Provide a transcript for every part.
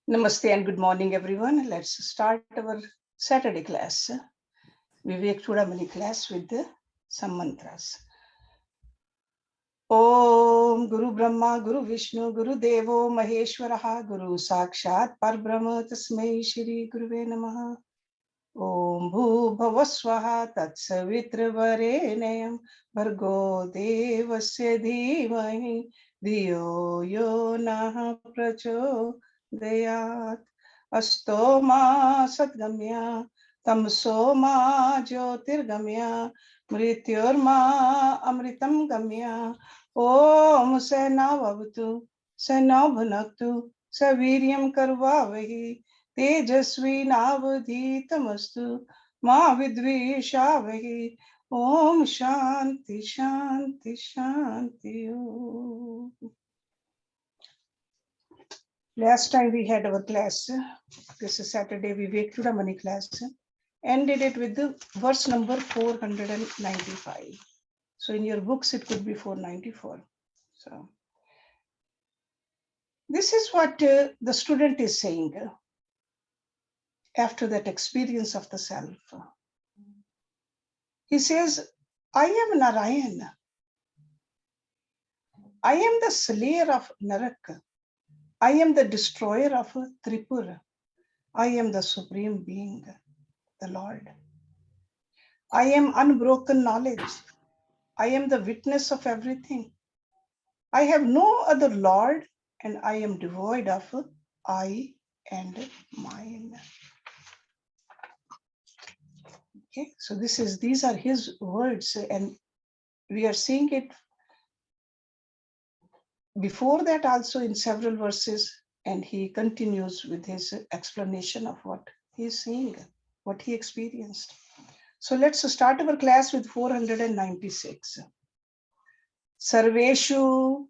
Namaste and good morning, everyone. Let's start our Saturday class, Vivekachudamani class with some mantras. Om Guru Brahma, Guru Vishnu, Guru Devo, Maheshwaraha, Guru Sakshat, Parbrahma, Tasmai Shri Guruve Namaha. Om Bhu Bhavaswaha, Tatsavitra Varenayam, Bhargo Devasya Dhimahi, Dhiyo Yo Nah Prachodayat. Asto ma Satgamya, Tamso ma Jyotirgamya, Mrityorma Amritam Gamya. Om Sena Vavatu, Sena Bhunaktu, Saviryam Karvavahi. तेजस्वी नावधीतमस्तु मा विद्विषावहि. ओम शांति शांति शांति. Last time we had our class, this is Saturday Vivekachudamani class, ended it with the verse number 495. So in your books it could be 494. So this is what the student is saying after that experience of the self. He says, I am Narayan. I am the slayer of Narak. I am the destroyer of Tripura. I am the supreme being, the Lord. I am unbroken knowledge. I am the witness of everything. I have no other Lord, and I am devoid of I and mine. Okay, so these are his words, and we are seeing it before that also in several verses, and he continues with his explanation of what he is seeing, what he experienced. So let's start our class with 496. Sarveshu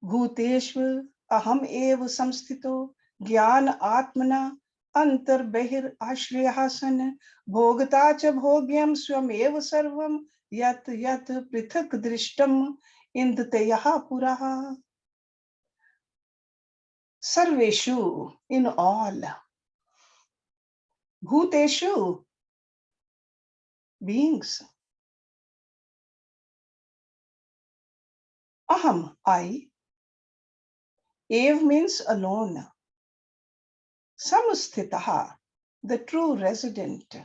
bhuteshu aham eva samstito jnana atmana antar bahir ashriyasan bhogata cha bhogyam swam eva sarvam yat yat prithak drishtam indtayaha puraha. Sarveshu, in all. Bhuteshu, beings. Aham, I. Ev means alone. Samsthitaha, the true resident.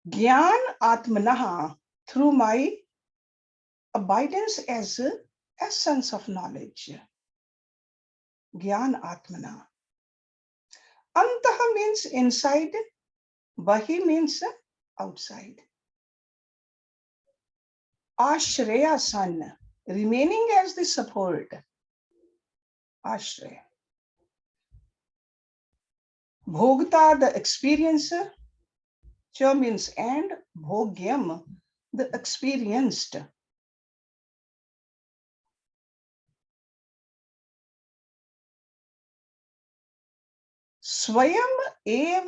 Gyan Atmanaha, through my abidance as essence of knowledge. Gyan Atmana. Antaha means inside. Bahi means outside. Ashraya San, remaining as the support. Ashraya. Bhogta, the experiencer. Cha means and. Bhogyam, the experienced. Swayam ev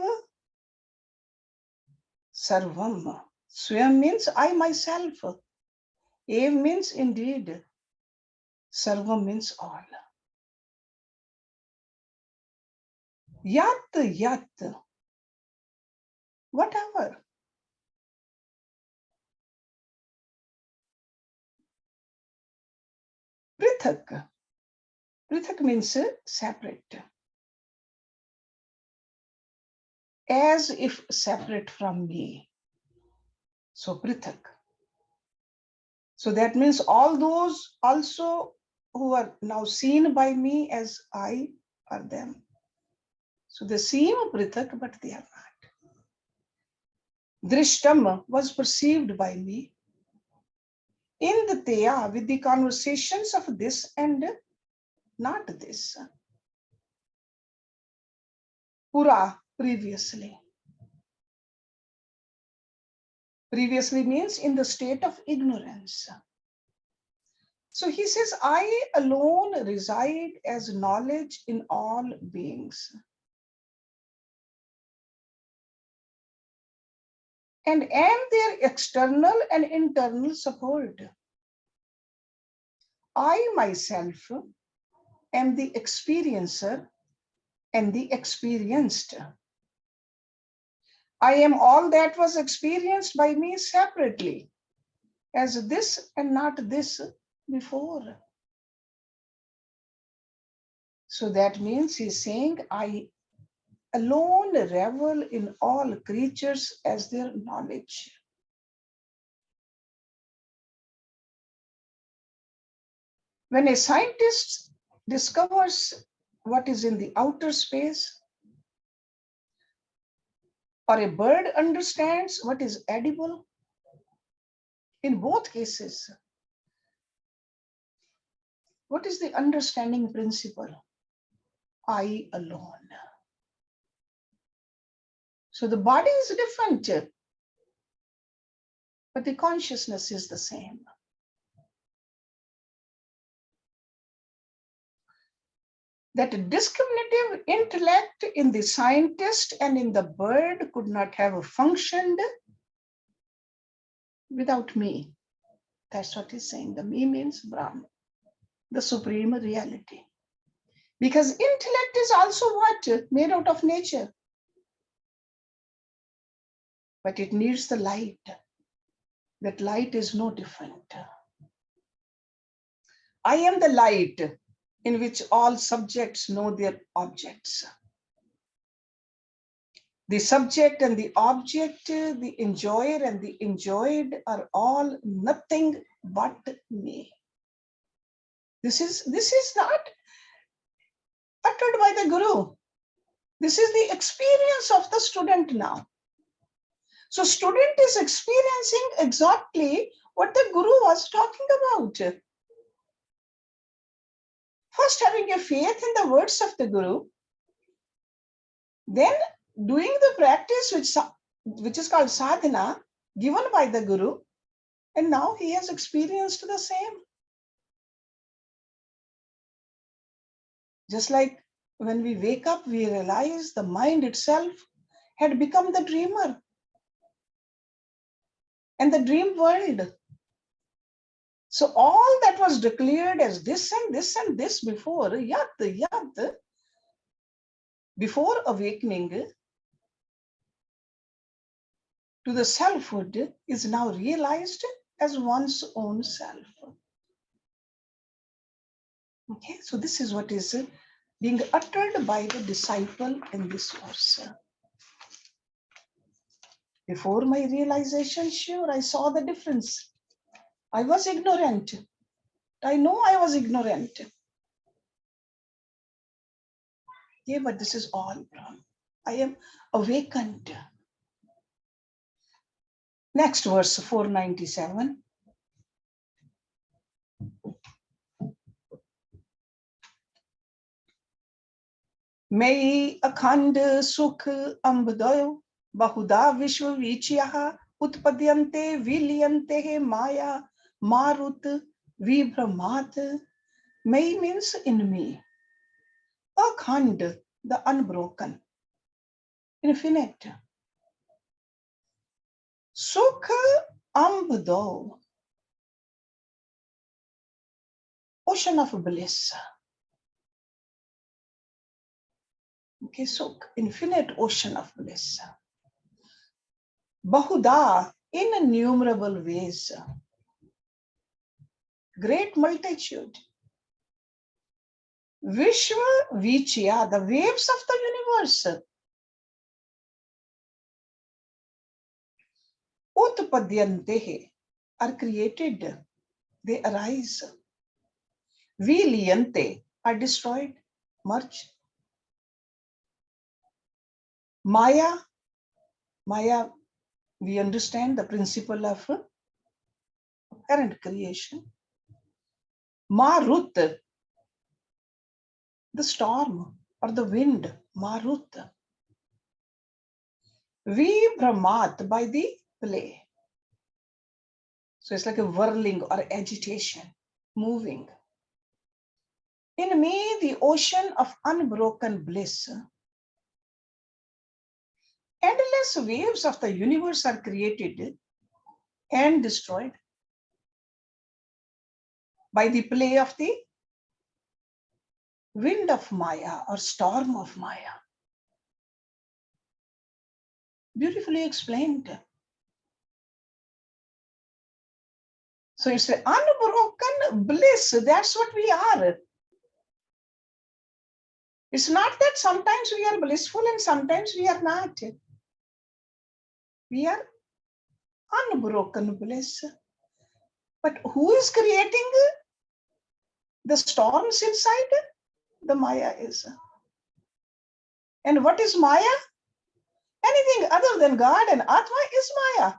sarvam. Swayam means I myself. Ev means indeed. Sarvam means all. Yat yat. Whatever. Prithak. Prithak means separate. As if separate from me. So prithak. So that means all those also who are now seen by me as I are them. So they seem prithak, but they are not. Drishtam was perceived by me. In the Teya, with the conversations of this and not this. Pura, previously. Previously means in the state of ignorance. So he says, I alone reside as knowledge in all beings. And am their external and internal support. I myself am the experiencer and the experienced. I am all that was experienced by me separately, as this and not this before. So that means he's saying, I alone revel in all creatures as their knowledge. When a scientist discovers what is in the outer space, or a bird understands what is edible, in both cases, what is the understanding principle? I alone. So the body is different, but the consciousness is the same. That discriminative intellect in the scientist and in the bird could not have functioned without me. That's what he's saying. The me means Brahman, the supreme reality. Because intellect is also what? Made out of nature. But it needs the light. That light is no different. I am the light in which all subjects know their objects. The subject and the object, the enjoyer and the enjoyed are all nothing but me. This is not uttered by the Guru. This is the experience of the student now. So student is experiencing exactly what the Guru was talking about. First having a faith in the words of the Guru, then doing the practice which is called sadhana, given by the Guru, and now he has experienced the same. Just like when we wake up, we realize the mind itself had become the dreamer and the dream world. So all that was declared as this and this and this before, yat, before awakening to the selfhood, is now realized as one's own self. Okay, so this is what is being uttered by the disciple in this verse. Before my realization, sure, I saw the difference. I was ignorant. I know I was ignorant. Yeah, but this is all wrong. I am awakened. Next verse, 497. Mei akhand sukh ambdayo bahuda vishwa vichyaha utpadyante vilyante maya marut vibhramat. Mei means in me. Akhand, the unbroken, infinite. Sukh ambdo, ocean of bliss. Okay, Sukh, infinite ocean of bliss. Bahuda, in innumerable ways. Great multitude. Vishwa Vichya, the waves of the universe. Utpadyantehe, are created. They arise. Viliyante, are destroyed, merged. Maya, we understand the principle of current creation. Marut, the storm or the wind, Marut. Vibhramat, by the play. So it's like a whirling or agitation, moving. In me, the ocean of unbroken bliss. Endless waves of the universe are created and destroyed. by the play of the wind of Maya or storm of Maya. Beautifully explained. So it's an unbroken bliss. That's what we are. It's not that sometimes we are blissful and sometimes we are not. We are unbroken bliss. But who is creating the storms inside? The Maya is. And what is Maya? Anything other than God and Atma is Maya.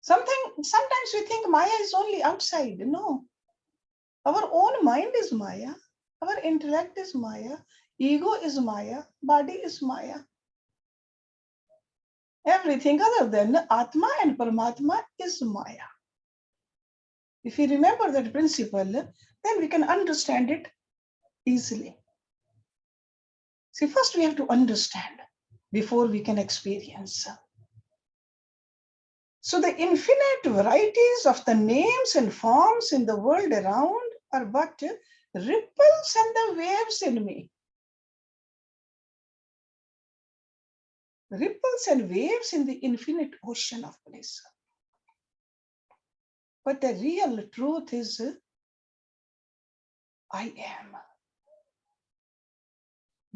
Sometimes we think Maya is only outside. No. Our own mind is Maya. Our intellect is Maya. Ego is Maya. Body is Maya. Everything other than Atma and Paramatma is Maya. If we remember that principle, then we can understand it easily. See, first we have to understand before we can experience. So the infinite varieties of the names and forms in the world around are but ripples and the waves in me. Ripples and waves in the infinite ocean of bliss. But the real truth is, I am.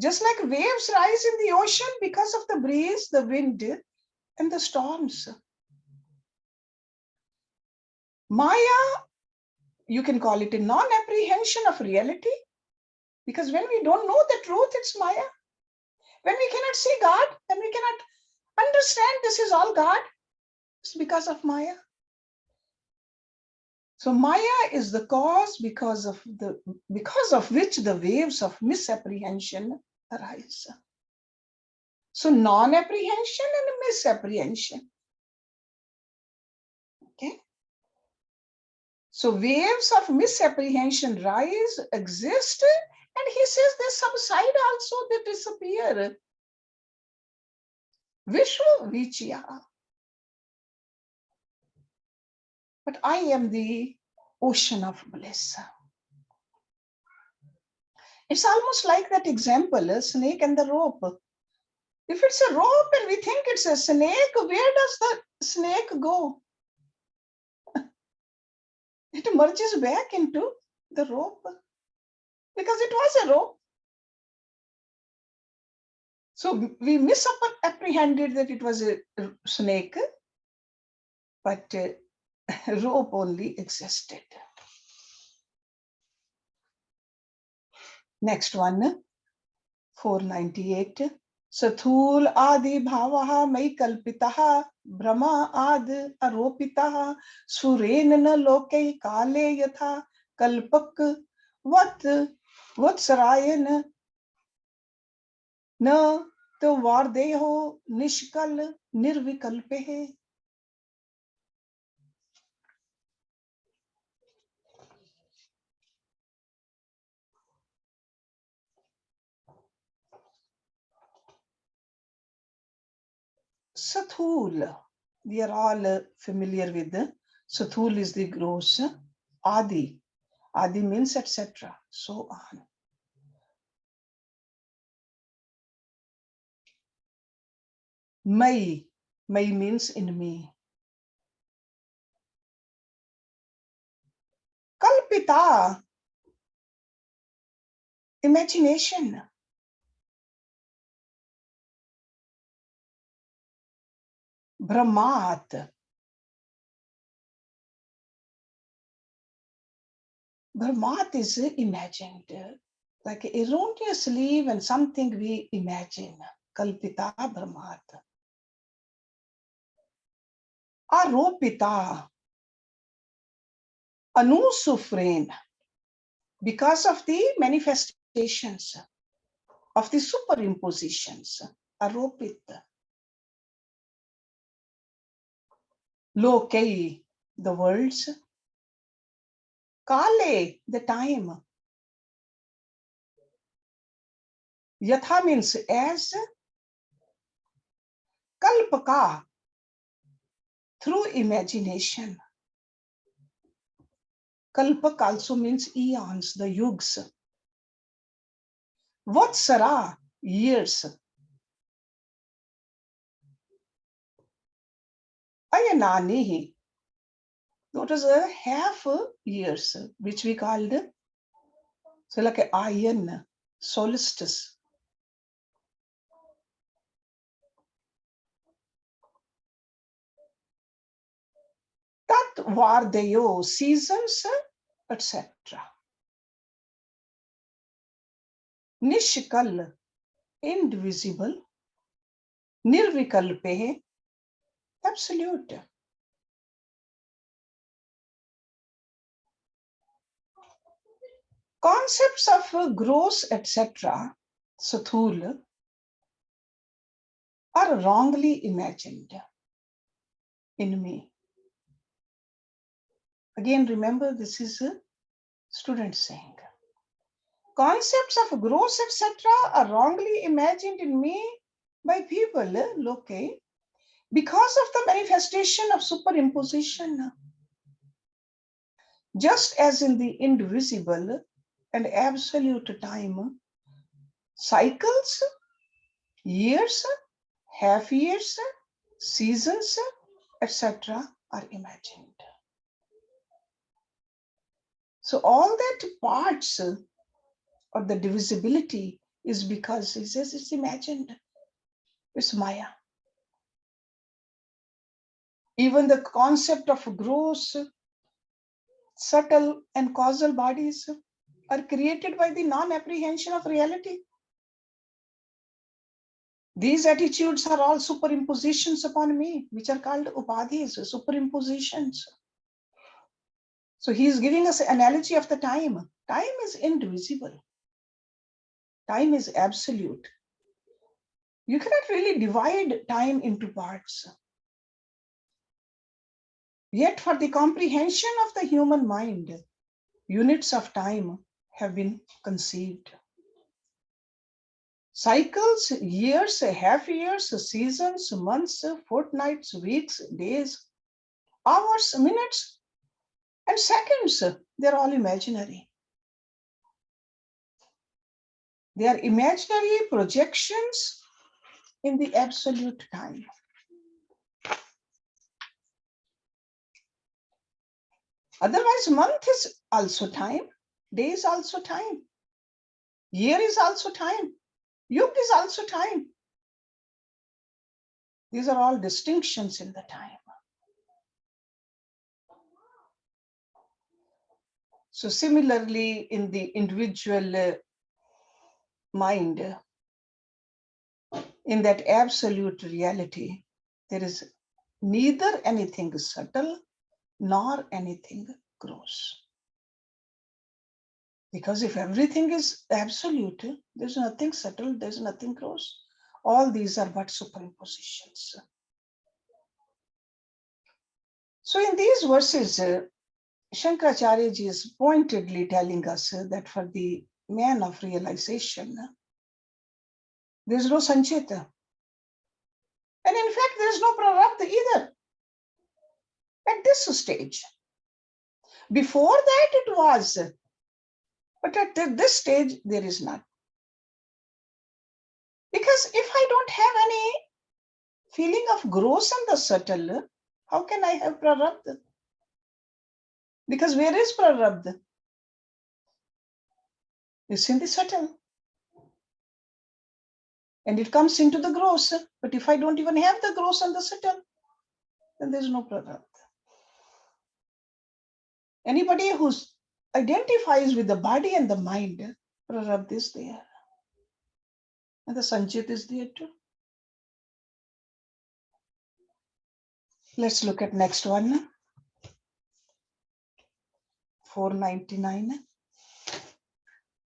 Just like waves rise in the ocean because of the breeze, the wind, and the storms. Maya, you can call it a non-apprehension of reality, because when we don't know the truth, it's Maya. When we cannot see God, when we cannot understand this is all God, it's because of Maya. So Maya is the cause because of which the waves of misapprehension arise. So non-apprehension and misapprehension. Okay. So waves of misapprehension rise, exist, and he says they subside also, they disappear. Vishwa Vichya. But I am the ocean of bliss. It's almost like that example, a snake and the rope. If it's a rope and we think it's a snake, where does the snake go? It merges back into the rope because it was a rope. So we misapprehended that it was a snake, but rope only existed. Next one, 498. Sathul adi bhavaha mai kalpitaha brahma ad aropitaha surenana loke kale yatha kalpak vat vatsarayan na to vardeho nishkal nirvikalpe. Sathul, we are all familiar with. Sathul is the gross. Adi. Adi means etc. So on. Mai. Mai means in me. Kalpita. Imagination. Brahmat. Brahmat is imagined. Like erroneously when something we imagine. Kalpita Brahmat. Aropita. Anusufren. Because of the manifestations of the superimpositions. Aropit. Lokai, the worlds. Kale, the time. Yatha means as. Kalpaka, through imagination. Kalpak also means eons, the yugs. Vatsara, years. Ayananihi, that is a half years, which we called, so like a ayan, solstice. Tat vardeyo, seasons, etc. Nishkal, indivisible. Nirvikalpe, absolute. Concepts of gross, etc., Sathul, are wrongly imagined in me. Again, remember, this is a student saying. Concepts of gross, etc., are wrongly imagined in me by people, okay, because of the manifestation of superimposition. Just as in the indivisible and absolute time, cycles, years, half years, seasons, etc., are imagined. So all that parts or the divisibility is because it's imagined. It's Maya. Even the concept of gross, subtle, and causal bodies are created by the non-apprehension of reality. These attitudes are all superimpositions upon me, which are called upadhis, superimpositions. So he is giving us an analogy of the time. Time is indivisible. Time is absolute. You cannot really divide time into parts. Yet for the comprehension of the human mind, units of time have been conceived. Cycles, years, half years, seasons, months, fortnights, weeks, days, hours, minutes, and seconds, they're all imaginary. They are imaginary projections in the absolute time. Otherwise, month is also time, day is also time, year is also time, yug is also time. These are all distinctions in the time. So similarly, in the individual mind, in that absolute reality, there is neither anything subtle nor anything gross. Because if everything is absolute, there's nothing subtle, there's nothing gross. All these are but superimpositions. So in these verses, Shankaracharya ji is pointedly telling us that for the man of realization, there's no sanchita. And in fact, there's no prarabdha either at this stage. Before that it was, but at this stage, there is none. Because if I don't have any feeling of gross and the subtle, how can I have prarabdha? Because where is prarabdha? It's in the subtle. And it comes into the gross. But if I don't even have the gross and the subtle, then there's no prarabdha. Anybody who identifies with the body and the mind, prarabdha is there. And the sanchit is there too. Let's look at next one. 499.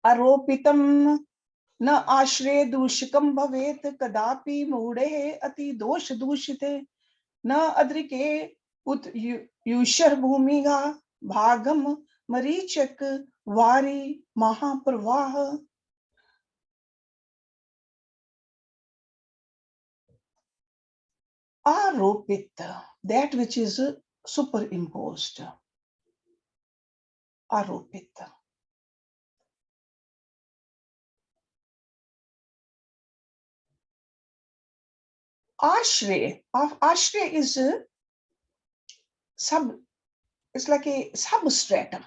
Aropitam न आश्रय दूषिकम भवेत कदापि मूढ़े अति दोष दूषिते न अद्रिके उत यूशर भूमिगा भागम मरीचक वारी महाप्रवाह. Aropit, that which is superimposed. aropit. Ashray is it's like a substratum,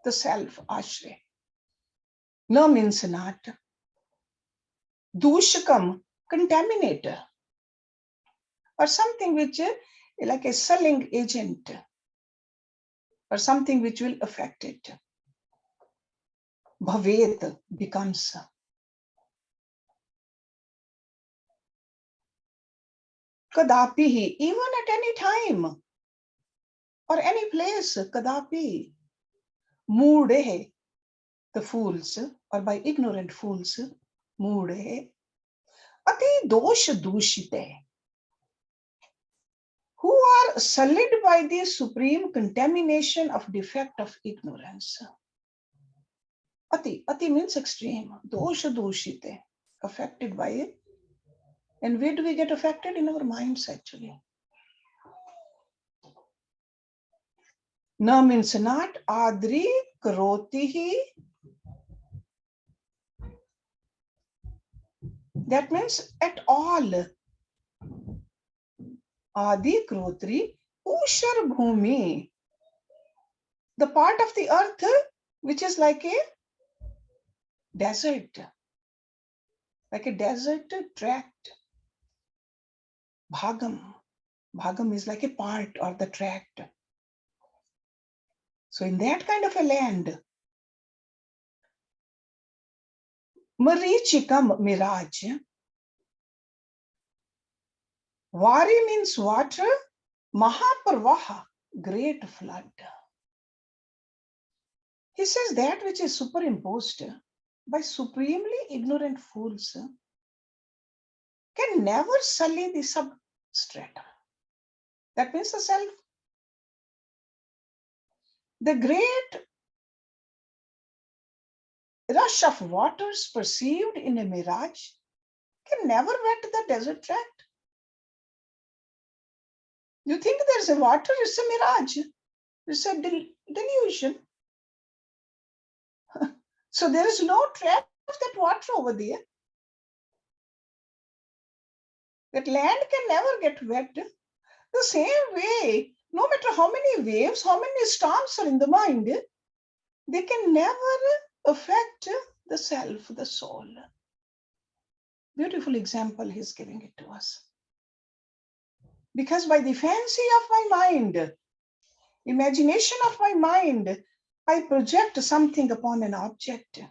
the self, ashray. Na means not. Dushakam, contaminator, or something which like a sullying agent, or something which will affect it. Bhavet becomes. Kadapi, even at any time or any place, kadapi. Moode, the fools, or by ignorant fools, moode. Ati dosh dushite, who are sullied by the supreme contamination of defect of ignorance. Ati means extreme. Dosha doshite, affected by it. And where do we get affected? In our minds, actually. Na means not. Adri karotihi. That means at all. Adi krotri ushar bhumi. The part of the earth which is like a desert. Like a desert tract. Bhagam. Bhagam is like a part or the tract. So in that kind of a land, Marichikam mirage. Vari means water, Mahaparvaha, great flood. He says that which is superimposed by supremely ignorant fools can never sully the substratum. That means the self. The great rush of waters perceived in a mirage can never wet the desert tract. You think there's a water, it's a mirage. It's a delusion. So there is no track of that water over there. That land can never get wet. The same way, no matter how many waves, how many storms are in the mind, they can never affect the self, the soul. Beautiful example he's giving it to us. Because by the fancy of my mind, imagination of my mind, I project something upon an object.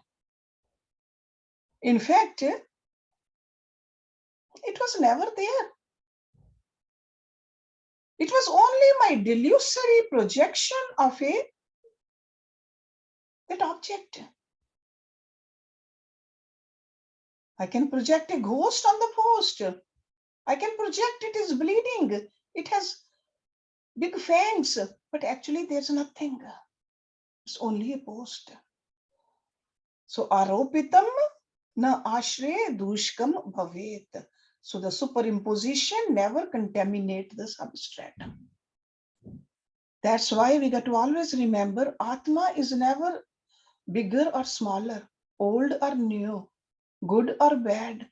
In fact, it was never there. It was only my delusory projection of that object. I can project a ghost on the post. I can project it is bleeding. It has big fangs, but actually there's nothing. It's only a post. So aropitam na ashre dushkam bhavet. So the superimposition never contaminate the substratum. That's why we got to always remember Atma is never bigger or smaller, old or new, good or bad.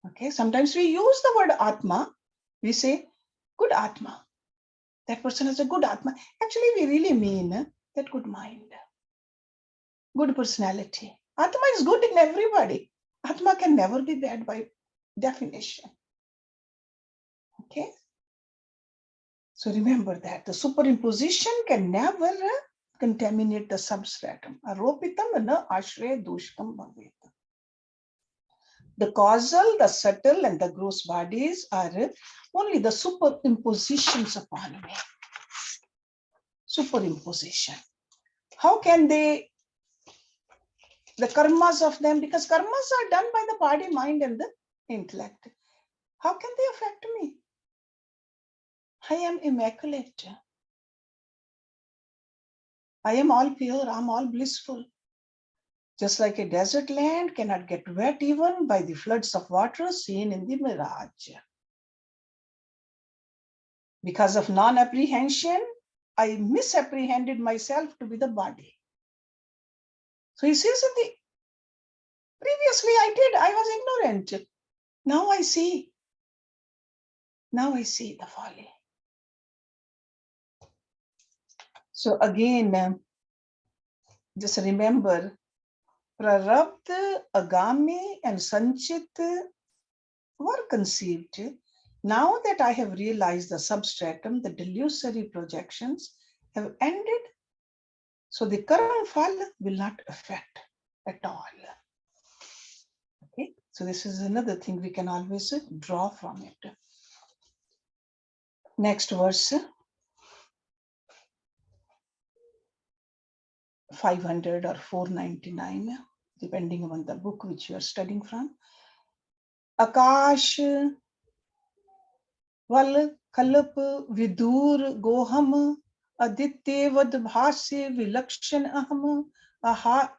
Okay, sometimes we use the word Atma. We say good Atma. That person has a good Atma. Actually, we really mean that good mind, good personality. Atma is good in everybody. Atma can never be bad by definition. Okay. So remember that the superimposition can never contaminate the substratum. Aropitam na ashre dushkam bhavet. The causal, the subtle, and the gross bodies are only the superimpositions upon me. Superimposition. How can they, the karmas of them, because karmas are done by the body, mind, and the intellect. How can they affect me? I am immaculate. I am all pure, I'm all blissful. Just like a desert land cannot get wet even by the floods of water seen in the mirage. Because of non-apprehension, I misapprehended myself to be the body. So he says, previously I was ignorant. Now I see the folly. So again, just remember, Prarabdha, Agami, and Sanchit were conceived. Now that I have realized the substratum, the delusory projections have ended, so the karma fal will not affect at all. Okay, so this is another thing we can always draw from it. Next verse, 500 or 499, depending on the book which you are studying from. Akash val kalp vidur goham aditya vad bhasya vilakshan aham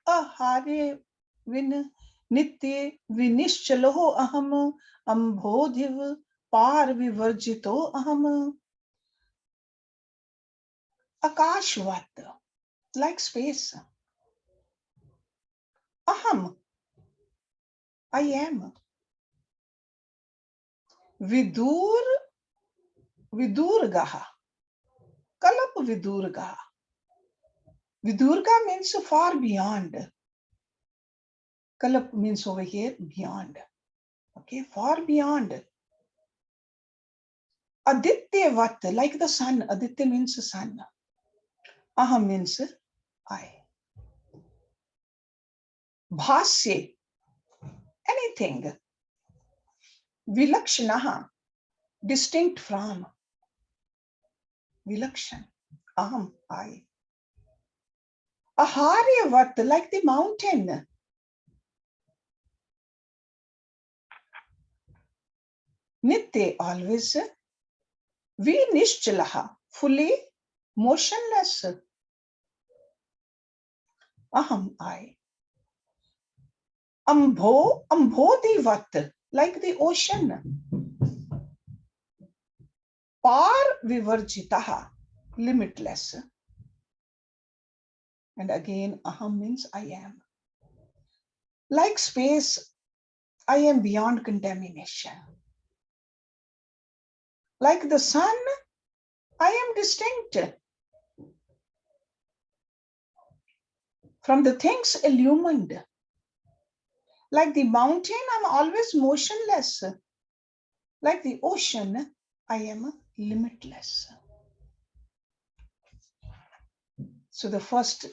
ahare vin nitya vinishchalo aham ambodhiv par vivarjito aham. Akashvat, like space. Aham, I am. Vidurgaha, kalap vidurgaha. Vidurga means far beyond. Kalap means over here, beyond. Okay, far beyond. Aditya vat, like the sun. Aditya means sun. Aham means I. Bhasya, anything. Vilakshanaha, distinct from. Vilakshan, aham, I. Aharyavat, like the mountain. Nitya, always. Vinishchalaha, fully motionless. Aham, I. Ambodivat, like the ocean. Par vivarjitaha, limitless. And again, aham means I am. Like space, I am beyond contamination. Like the sun, I am distinct from the things illumined. Like the mountain, I'm always motionless. Like the ocean, I am limitless. So the first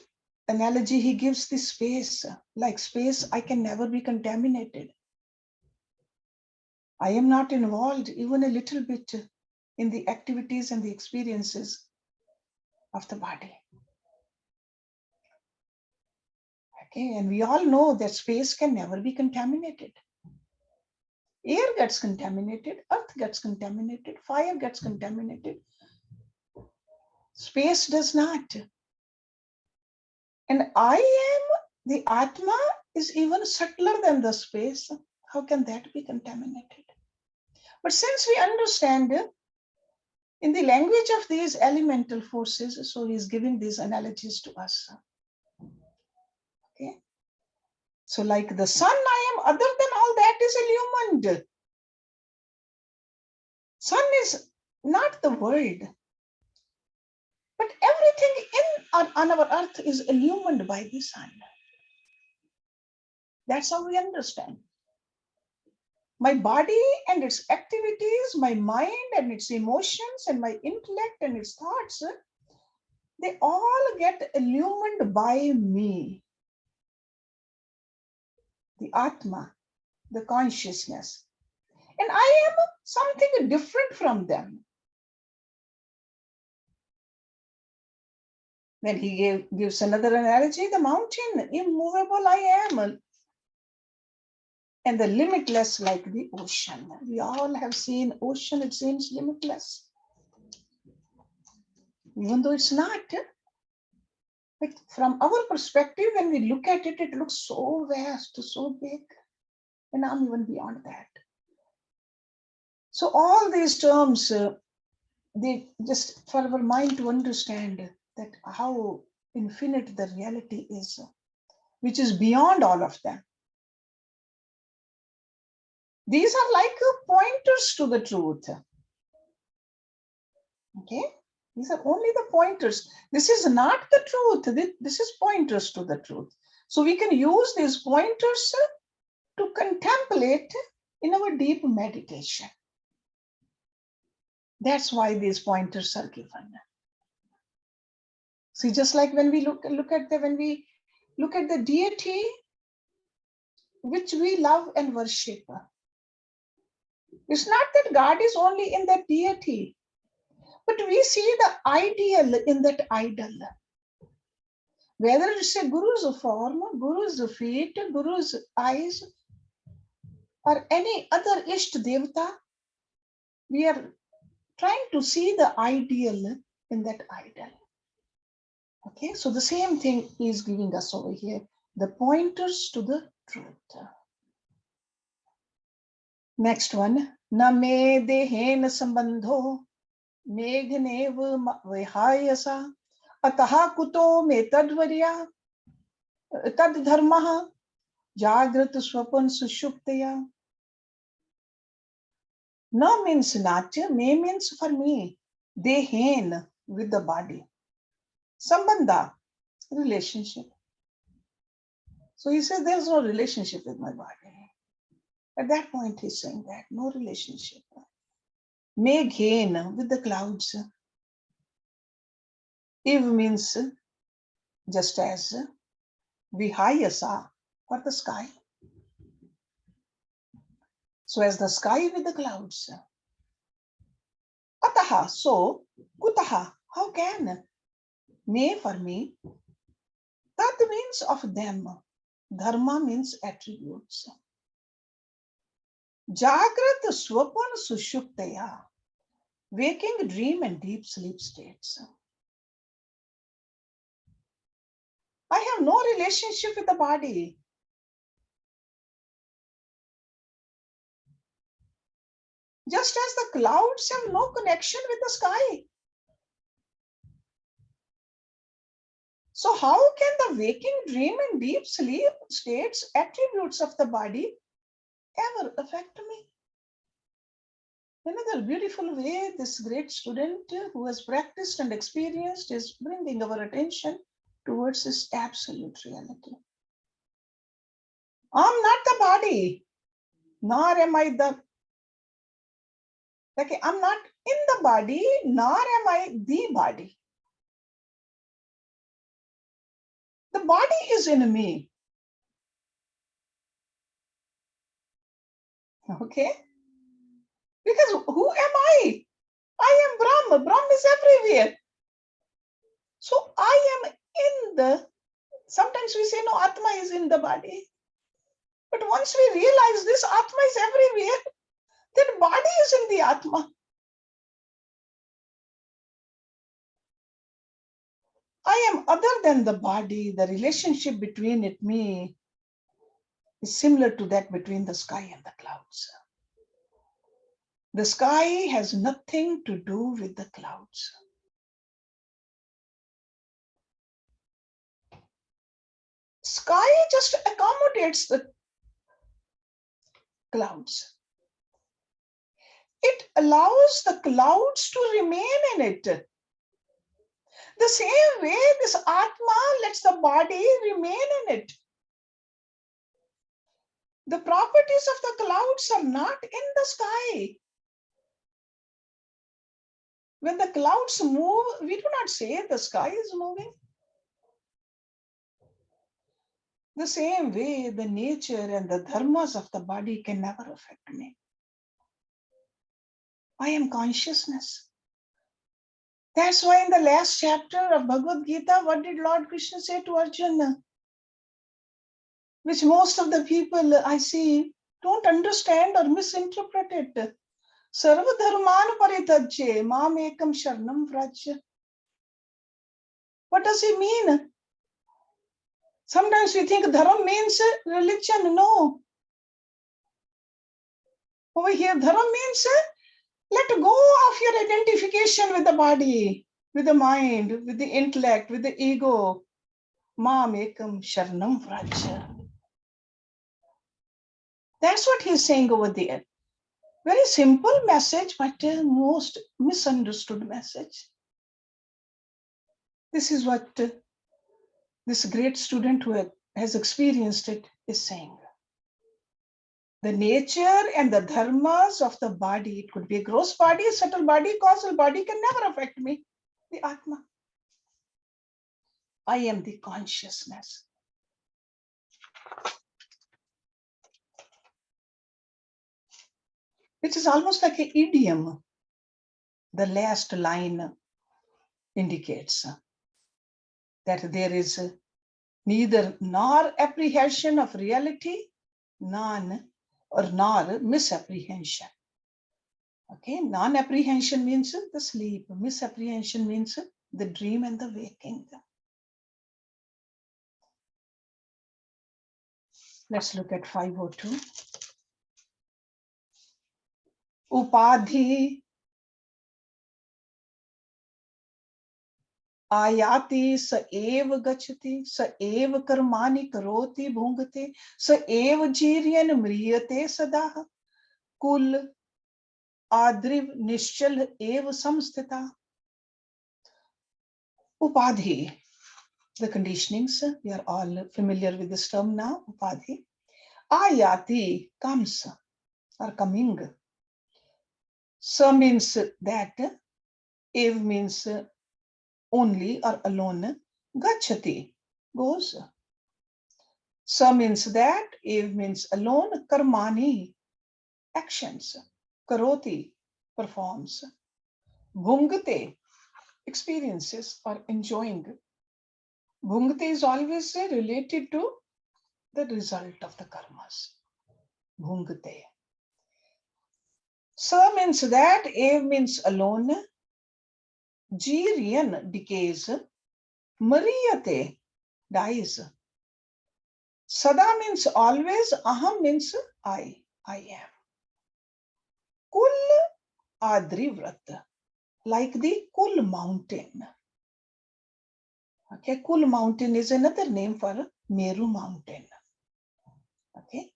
analogy he gives the space. Like space, I can never be contaminated. I am not involved even a little bit in the activities and the experiences of the body. Okay, and we all know that space can never be contaminated. Air gets contaminated, earth gets contaminated, fire gets contaminated. Space does not. And I am, the Atma is even subtler than the space. How can that be contaminated? But since we understand in the language of these elemental forces, so he's giving these analogies to us. Okay. So like the sun, I am, other than all that is illumined. Sun is not the world, but everything on our earth is illumined by the sun. That's how we understand. My body and its activities, my mind and its emotions, and my intellect and its thoughts, they all get illumined by me. The Atma, the consciousness. And I am something different from them. Then he gives another analogy, the mountain, immovable I am. And the limitless like the ocean. We all have seen ocean, it seems limitless. Even though it's not. But from our perspective, when we look at it, it looks so vast, so big. And I'm even beyond that. So all these terms they just for our mind to understand that how infinite the reality is, which is beyond all of them. These are like pointers to the truth. Okay, these are only the pointers. This is not the truth. This is pointers to the truth. So we can use these pointers to contemplate in our deep meditation. That's why these pointers are given. See, just like when we look at the deity which we love and worship, it's not that God is only in that deity, but we see the ideal in that idol. Whether it's a guru's form, guru's feet, guru's eyes, or any other Ishta Devata, we are trying to see the ideal in that idol. Okay, so the same thing is giving us over here, the pointers to the truth. Next one, na me dehen sambandho meghanev vihayasa ataha kuto me tadvarya tad dharmaha jagrat swapan sushuptaya. Na means not, me means for me, dehen with the body, sambandha, relationship. So he says there's no relationship with my body. At that point he's saying that, no relationship. Meghen with the clouds. Iv means just as, vihayasa for the sky. So as the sky with the clouds. Ataha, so, kutaha, how can? Me for me. Tat means of them. Dharma means attributes. Jagrat swapan sushuktaya, waking, dream, and deep sleep states. I have no relationship with the body. Just as the clouds have no connection with the sky. So how can the waking, dream, and deep sleep states, attributes of the body, ever affect me? Another beautiful way this great student who has practiced and experienced is bringing our attention towards this absolute reality. I'm not the body, nor am I the, like I'm not in the body, nor am I the body. The body is in me. Okay? Because who am I? I am Brahma. Brahma is everywhere. So I am in the, sometimes we say no, Atma is in the body. But once we realize this Atma is everywhere, then body is in the Atma. I am other than the body. The relationship between it, me, is similar to that between the sky and the clouds. The sky has nothing to do with the clouds. Sky just accommodates the clouds. It allows the clouds to remain in it. The same way this Atma lets the body remain in it. The properties of the clouds are not in the sky. When the clouds move, we do not say the sky is moving. The same way, the nature and the dharmas of the body can never affect me. I am consciousness. That's why in the last chapter of Bhagavad Gita, what did Lord Krishna say to Arjuna? Which most of the people I see don't understand or misinterpret it. Sarva dharman paritajye mam ekam sharanam vrajya. What does he mean? Sometimes we think dharma means religion. No. Over here, dharma means Let go of your identification with the body, with the mind, with the intellect, with the ego. Mam ekam sharanam vraja. That's what he's saying over there. Very simple message, but a most misunderstood message. This is what this great student who has experienced it is saying. The nature and the dharmas of the body, it could be a gross body, a subtle body, causal body, can never affect me. The Atma. I am the consciousness. Which is almost like an idiom. The last line indicates that there is neither nor apprehension of reality, none or nor misapprehension. Okay, non-apprehension means the sleep, misapprehension means the dream and the waking. Let's look at 502. Upadhi आयाति स एव गच्छति स एव कर्माणि करोति भुंगते स एव जीर्यन् म्रियते सदा कुल आद्रिव निश्चल एव संस्थिता. Upadhi, the conditionings, we are all familiar with this term now. Upadhi. Ayati, comes or coming. Sa means that, ev means only or alone, gachati, goes. Sa means that, ev means alone, karmani, actions, karoti, performs, bhungate, experiences or enjoying. Bhungate is always related to the result of the karmas. Bhungate. Sa means that, ev means alone, jiryan, decays, mariyate, dies. Sada means always, aham means I am. Kul adrivrat, like the Kul mountain. Okay, Kul mountain is another name for Meru mountain. Okay,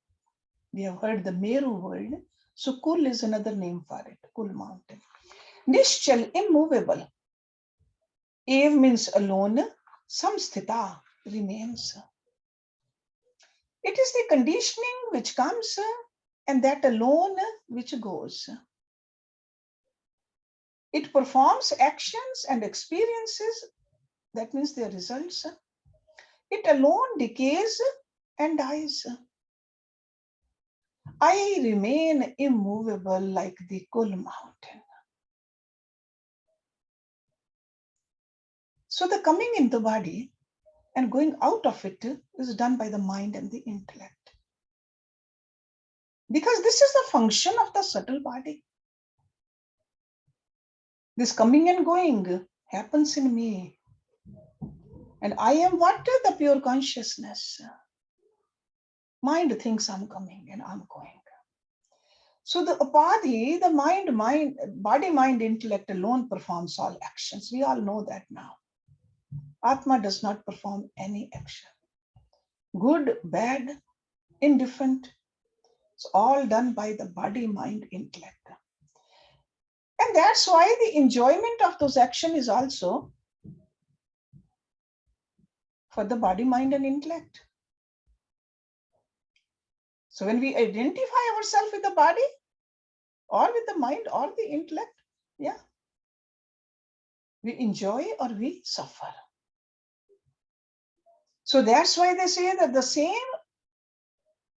we have heard the Meru word, so Kul is another name for it, Kul mountain. Nishchal, immovable. Ev means alone, samsthita, remains. It is the conditioning which comes and that alone which goes. It performs actions and experiences, that means their results. It alone decays and dies. I remain immovable like the Kul mountain. So the coming in the body and going out of it is done by the mind and the intellect. Because this is the function of the subtle body. This coming and going happens in me. And I am what? The pure consciousness. Mind thinks I'm coming and I'm going. So the upadhi, the body, mind, intellect alone performs all actions. We all know that now. Atma does not perform any action. Good, bad, indifferent. It's all done by the body, mind, intellect. And that's why the enjoyment of those actions is also for the body, mind, and intellect. So when we identify ourselves with the body, or with the mind, or the intellect, yeah, we enjoy or we suffer. So that's why they say that the same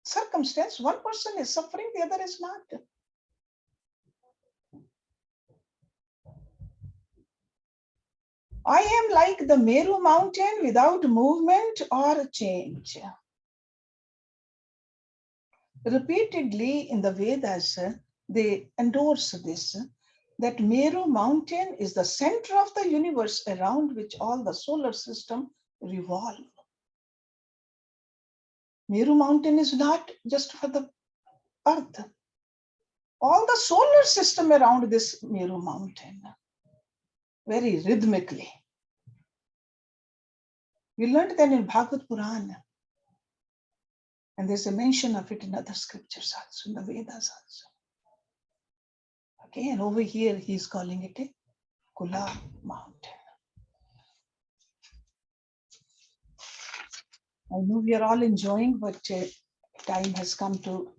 circumstance, one person is suffering, the other is not. I am like the Meru mountain without movement or change. Repeatedly in the Vedas, they endorse this, that Meru mountain is the center of the universe around which all the solar system revolve. Meru mountain is not just for the earth all the solar system around this Meru mountain, very rhythmically. We learned that in Bhagavad Purana, and there's a mention of it in other scriptures also, in the Vedas also. Okay, and over here he's calling it a Kula mountain. I know we are all enjoying, but time has come to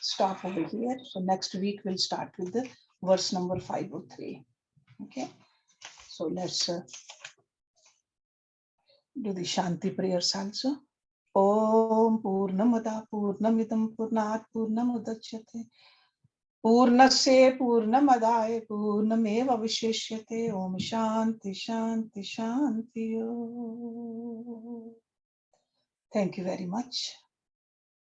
stop over here. So next week we'll start with the verse number 503. Okay, so let's do the Shanti prayers also. Om Purnamada Purnamidam Purnat Purnamudachyate Purnasya Purnamadaya Purnameva Vishishyate. Om Shanti Shanti Shanti. Thank you very much.